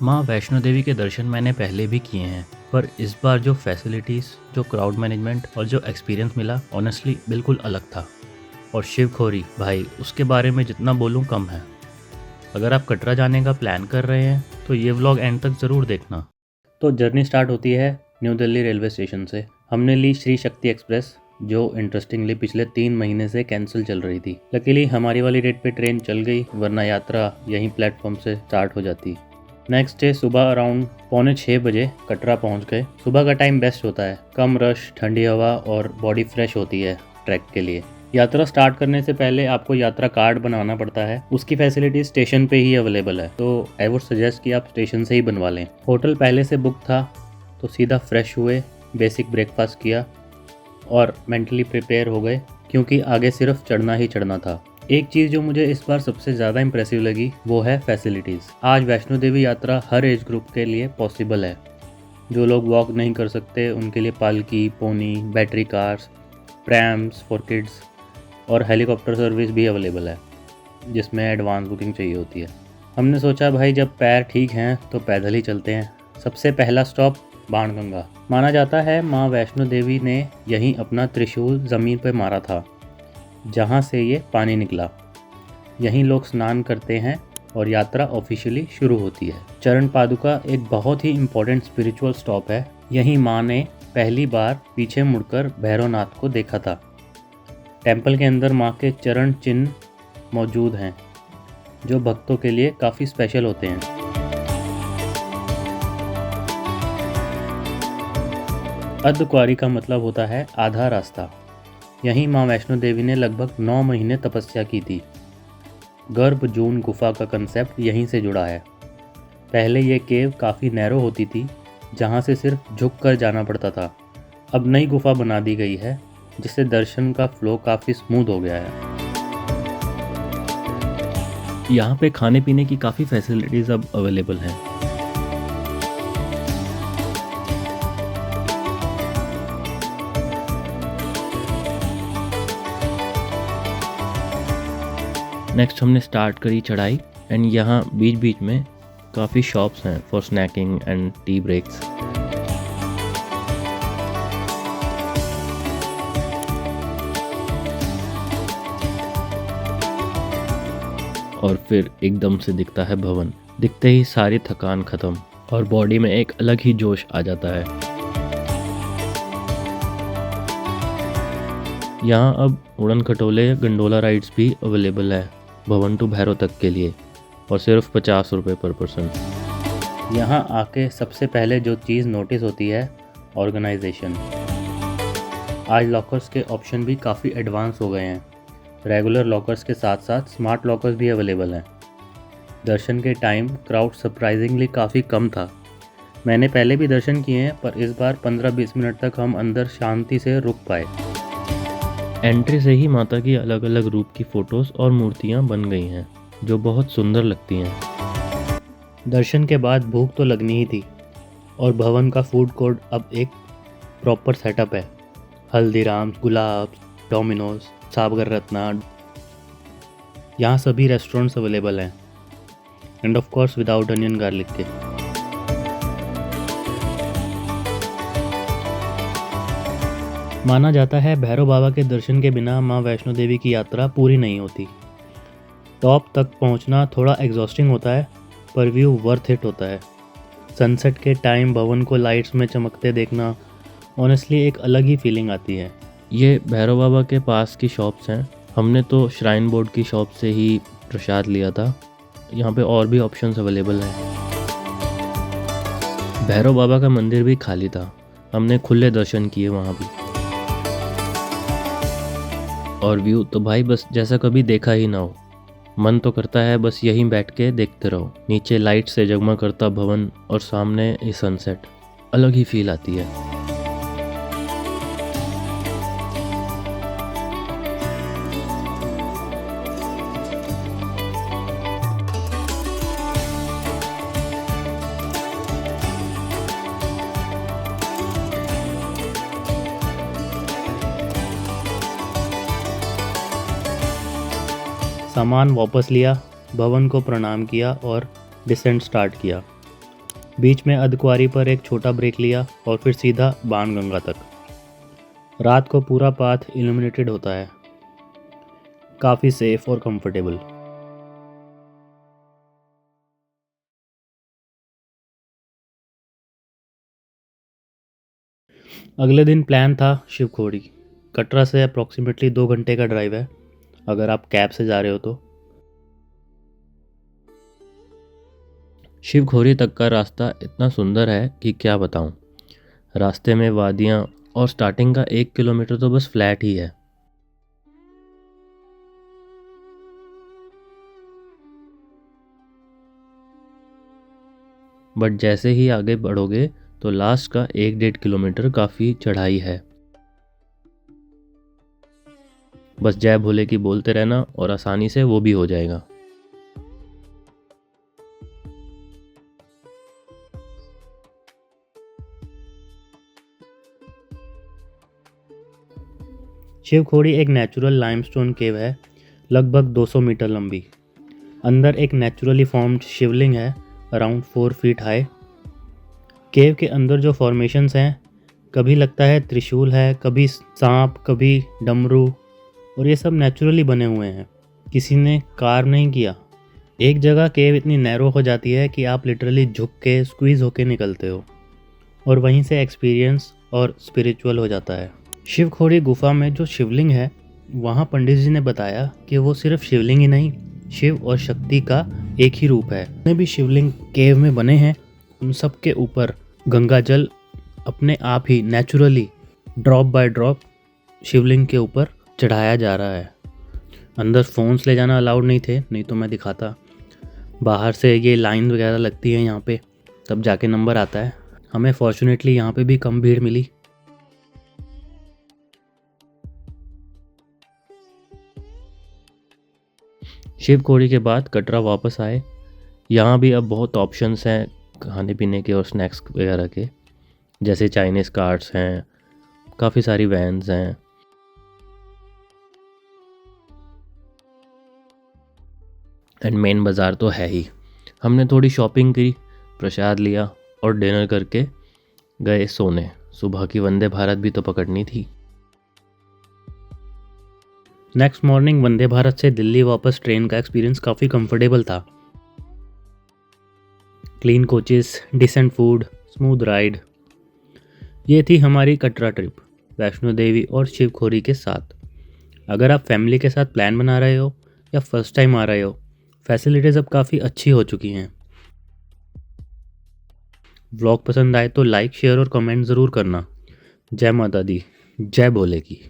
माँ वैष्णो देवी के दर्शन मैंने पहले भी किए हैं, पर इस बार जो फैसिलिटीज़, जो क्राउड मैनेजमेंट और जो एक्सपीरियंस मिला, ऑनेस्टली बिल्कुल अलग था। और शिव खोरी भाई, उसके बारे में जितना बोलूँ कम है। अगर आप कटरा जाने का प्लान कर रहे हैं तो ये व्लॉग एंड तक ज़रूर देखना। तो जर्नी स्टार्ट होती है न्यू दिल्ली रेलवे स्टेशन से। हमने ली श्री शक्ति एक्सप्रेस, जो इंटरेस्टिंगली पिछले 3 महीने से कैंसिल चल रही थी। लकीली हमारी वाली डेट पे ट्रेन चल गई, वरना यात्रा यहीं प्लेटफॉर्म से स्टार्ट हो जाती। नेक्स्ट डे सुबह अराउंड 5:45 कटरा पहुंच गए। सुबह का टाइम बेस्ट होता है, कम रश, ठंडी हवा और बॉडी फ्रेश होती है ट्रैक के लिए। यात्रा स्टार्ट करने से पहले आपको यात्रा कार्ड बनवाना पड़ता है। उसकी फैसिलिटी स्टेशन पे ही अवेलेबल है, तो आई वुड सजेस्ट कि आप स्टेशन से ही बनवा लें। होटल पहले से बुक था, तो सीधा फ्रेश हुए, बेसिक ब्रेकफास्ट किया और मेंटली प्रिपेयर हो गए, क्योंकि आगे सिर्फ चढ़ना ही चढ़ना था। एक चीज़ जो मुझे इस बार सबसे ज़्यादा इंप्रेसिव लगी वो है फैसिलिटीज़। आज वैष्णो देवी यात्रा हर एज ग्रुप के लिए पॉसिबल है। जो लोग वॉक नहीं कर सकते उनके लिए पालकी, pony, battery cars, prams for kids और हेलीकॉप्टर सर्विस भी अवेलेबल है, जिसमें एडवांस बुकिंग चाहिए होती है। हमने सोचा भाई जब पैर ठीक हैं तो पैदल ही चलते हैं। सबसे पहला स्टॉप बाणगंगा। माना जाता है माँ वैष्णो देवी ने यहीं अपना त्रिशूल ज़मीन पर मारा था, जहाँ से ये पानी निकला। यहीं लोग स्नान करते हैं और यात्रा ऑफिशियली शुरू होती है। चरण पादुका एक बहुत ही इम्पोर्टेंट स्पिरिचुअल स्टॉप है। यहीं माँ ने पहली बार पीछे मुड़कर भैरवनाथ को देखा था। टेंपल के अंदर माँ के चरण चिन्ह मौजूद हैं, जो भक्तों के लिए काफ़ी स्पेशल होते हैं। अर्धकुंवारी का मतलब होता है आधा रास्ता। यहीं माँ वैष्णो देवी ने लगभग 9 महीने तपस्या की थी। गर्भ जून गुफा का कंसेप्ट यहीं से जुड़ा है। पहले ये केव काफ़ी नैरो होती थी, जहाँ से सिर्फ झुक कर जाना पड़ता था। अब नई गुफा बना दी गई है, जिससे दर्शन का फ्लो काफ़ी स्मूथ हो गया है। यहाँ पे खाने पीने की काफ़ी फैसिलिटीज़ अब अवेलेबल हैं। नेक्स्ट हमने स्टार्ट करी चढ़ाई, एंड यहाँ बीच बीच में काफ़ी शॉप्स हैं for snacking and tea breaks. और फिर एकदम से दिखता है भवन। दिखते ही सारी थकान खत्म और बॉडी में एक अलग ही जोश आ जाता है। यहाँ अब उड़न खटोले गंडोला राइड्स भी अवेलेबल है भवन टू भैरव तक के लिए, और सिर्फ 50 रुपये पर पर्सन। यहाँ आके सबसे पहले जो चीज़ नोटिस होती है, ऑर्गेनाइजेशन। आज लॉकर्स के ऑप्शन भी काफ़ी एडवांस हो गए हैं। रेगुलर लॉकर्स के साथ साथ स्मार्ट लॉकर्स भी अवेलेबल हैं। दर्शन के टाइम क्राउड सरप्राइजिंगली काफ़ी कम था। मैंने पहले भी दर्शन किए हैं, पर इस बार 15-20 मिनट तक हम अंदर शांति से रुक पाए। एंट्री से ही माता की अलग अलग रूप की फ़ोटोज़ और मूर्तियाँ बन गई हैं, जो बहुत सुंदर लगती हैं। दर्शन के बाद भूख तो लगनी ही थी, और भवन का फूड कोर्ट अब एक प्रॉपर सेटअप है। हल्दीराम्स, गुलाब्स, डोमिनोज, साबगर रत्ना, यहाँ सभी रेस्टोरेंट्स अवेलेबल हैं, end of course without onion garlic के। माना जाता है भैरव बाबा के दर्शन के बिना माँ वैष्णो देवी की यात्रा पूरी नहीं होती। टॉप तक पहुँचना थोड़ा एग्जॉस्टिंग होता है, पर व्यू वर्थ इट होता है। सनसेट के टाइम भवन को लाइट्स में चमकते देखना ऑनेस्टली एक अलग ही फीलिंग आती है। ये भैरव बाबा के पास की शॉप्स हैं। हमने तो श्राइन बोर्ड की शॉप से ही प्रसाद लिया था। यहाँ पे और भी ऑप्शंस अवेलेबल हैं। भैरव बाबा का मंदिर भी खाली था, हमने खुले दर्शन किए वहाँ भी। और व्यू तो भाई बस जैसा कभी देखा ही ना हो। मन तो करता है बस यहीं बैठ के देखते रहो। नीचे लाइट से जगमग करता भवन और सामने ये सनसेट, अलग ही फील आती है। सामान वापस लिया, भवन को प्रणाम किया और डिसेंट स्टार्ट किया। बीच में अर्धकुंवारी पर एक छोटा ब्रेक लिया और फिर सीधा बाणगंगा तक। रात को पूरा पाथ इल्यूमिनेटेड होता है, काफ़ी सेफ और कंफर्टेबल। अगले दिन प्लान था शिवखोड़ी। कटरा से अप्रॉक्सीमेटली 2 घंटे का ड्राइव है अगर आप कैब से जा रहे हो तो। शिवखोरी तक का रास्ता इतना सुंदर है कि क्या बताऊं। रास्ते में वादियां और स्टार्टिंग का 1 किलोमीटर तो बस फ्लैट ही है। बट जैसे ही आगे बढ़ोगे तो लास्ट का 1-1.5 किलोमीटर काफ़ी चढ़ाई है। बस जय भोले की बोलते रहना और आसानी से वो भी हो जाएगा। शिवखोड़ी एक नेचुरल लाइमस्टोन केव है, लगभग 200 मीटर लंबी। अंदर एक नेचुरली फॉर्म्ड शिवलिंग है, अराउंड 4 फीट हाई। केव के अंदर जो फॉर्मेशंस हैं, कभी लगता है त्रिशूल है, कभी सांप, कभी डमरू, और ये सब नेचुरली बने हुए हैं, किसी ने कार्व नहीं किया। एक जगह केव इतनी नैरो हो जाती है कि आप लिटरली झुक के स्क्वीज होके निकलते हो, और वहीं से एक्सपीरियंस और स्पिरिचुअल हो जाता है। शिवखोड़ी गुफा में जो शिवलिंग है, वहाँ पंडित जी ने बताया कि वो सिर्फ शिवलिंग ही नहीं, शिव और शक्ति का एक ही रूप है। जितने भी शिवलिंग केव में बने हैं, उन सब के ऊपर गंगा जल अपने आप ही नेचुरली ड्रॉप बाय ड्रॉप शिवलिंग के ऊपर चढ़ाया जा रहा है। अंदर फ़ोन्स ले जाना अलाउड नहीं थे, नहीं तो मैं दिखाता। बाहर से ये लाइन वगैरह लगती है यहाँ पे, तब जाके नंबर आता है। हमें फॉर्चुनेटली यहाँ पे भी कम भीड़ मिली। शिवखोड़ी के बाद कटरा वापस आए। यहाँ भी अब बहुत ऑप्शंस हैं खाने पीने के और स्नैक्स वगैरह के, जैसे चाइनीज़ कार्ट्स हैं, काफ़ी सारी वैन्स हैं। एंड मेन बाज़ार तो है ही। हमने थोड़ी शॉपिंग की, प्रसाद लिया और डिनर करके गए सोने। सुबह की वंदे भारत भी तो पकड़नी थी। नेक्स्ट मॉर्निंग वंदे भारत से दिल्ली वापस ट्रेन का एक्सपीरियंस काफ़ी कंफर्टेबल था। Clean coaches, decent food, smooth ride. ये थी हमारी कटरा ट्रिप वैष्णो देवी और शिवखोरी के साथ। अगर आप फैमिली के साथ प्लान बना रहे हो या फर्स्ट टाइम आ रहे हो, फैसिलिटीज़ अब काफ़ी अच्छी हो चुकी हैं। व्लॉग पसंद आए तो लाइक, शेयर और कमेंट ज़रूर करना। जय माता दी, जय भोले की।